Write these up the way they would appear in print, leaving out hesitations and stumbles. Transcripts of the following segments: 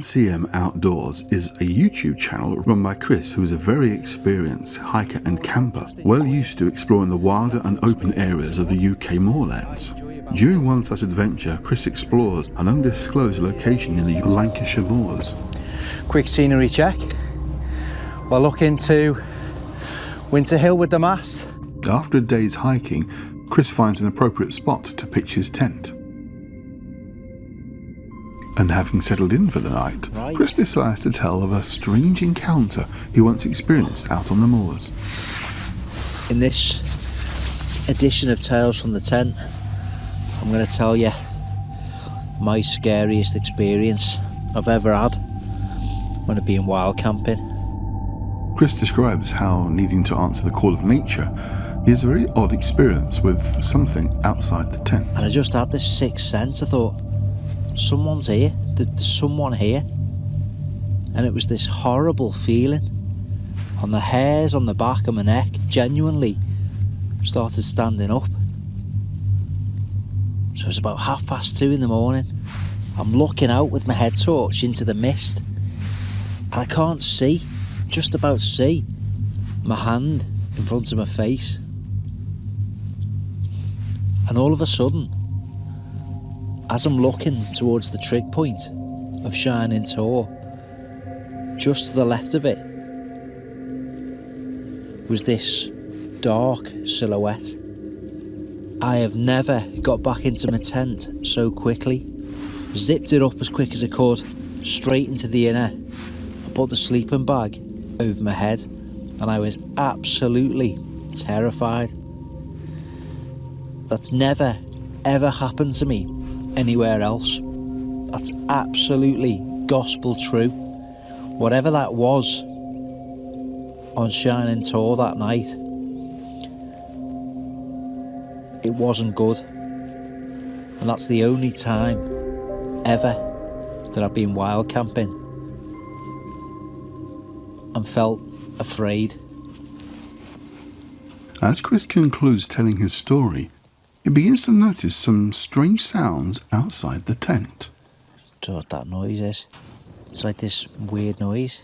MCM Outdoors is a YouTube channel run by Chris, who is a very experienced hiker and camper, well used to exploring the wilder and open areas of the UK moorlands. During one such adventure, Chris explores an undisclosed location in the Yorkshire Moors. Quick scenery check. We're looking to Winter Hill with the mast. After a day's hiking, Chris finds an appropriate spot to pitch his tent. And having settled in for the night, Chris decides to tell of a strange encounter he once experienced out on the moors. In this edition of Tales from the Tent, I'm going to tell you my scariest experience I've ever had when I've been wild camping. Chris describes how, needing to answer the call of nature, he has a very odd experience with something outside the tent. And I just had this sixth sense. I thought, someone's here, there's someone here. And it was this horrible feeling on the hairs on the back of my neck, genuinely started standing up. So it was about 2:30 in the morning. I'm looking out with my head torch into the mist, and I can't see, just about see, my hand in front of my face. And all of a sudden, as I'm looking towards the trig point of Shining Tor, just to the left of it was this dark silhouette. I have never got back into my tent so quickly. Zipped it up as quick as I could, straight into the inner. I put the sleeping bag over my head, and I was absolutely terrified. That's never ever happened to me anywhere else. That's absolutely gospel true. Whatever that was on Shining Tor that night, it wasn't good. And that's the only time ever that I've been wild camping and felt afraid. As Chris concludes telling his story, he begins to notice some strange sounds outside the tent. Do you know what that noise is? It's like this weird noise.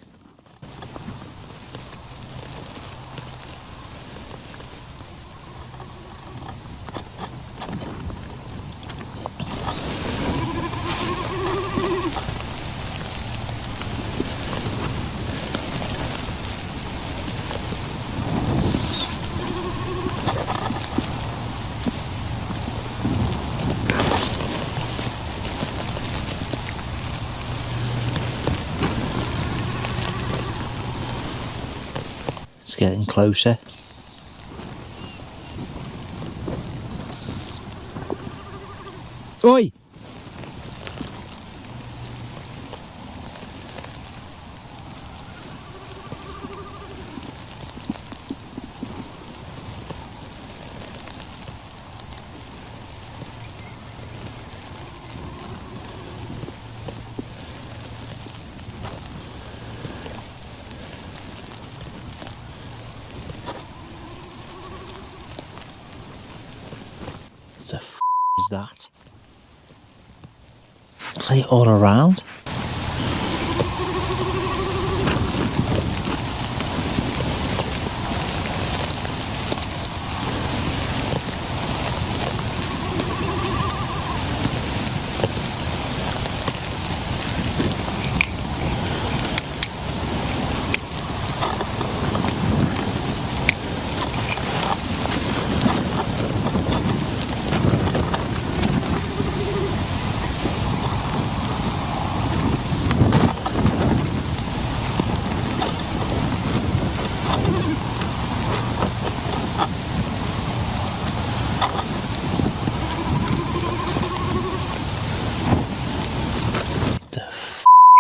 It's getting closer. Oi! What the f is that? It's like all around.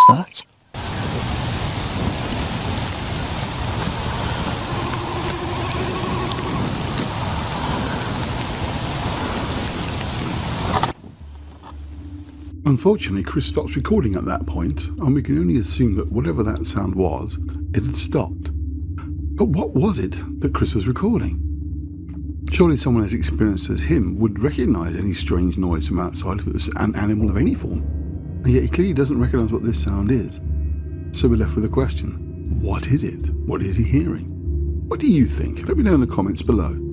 That? Unfortunately, Chris stops recording at that point, and we can only assume that whatever that sound was, it had stopped. But what was it that Chris was recording? Surely someone as experienced as him would recognise any strange noise from outside if it was an animal of any form. and yet he clearly doesn't recognise what this sound is. So we're left with a question. What is it? What is he hearing? What do you think? Let me know in the comments below.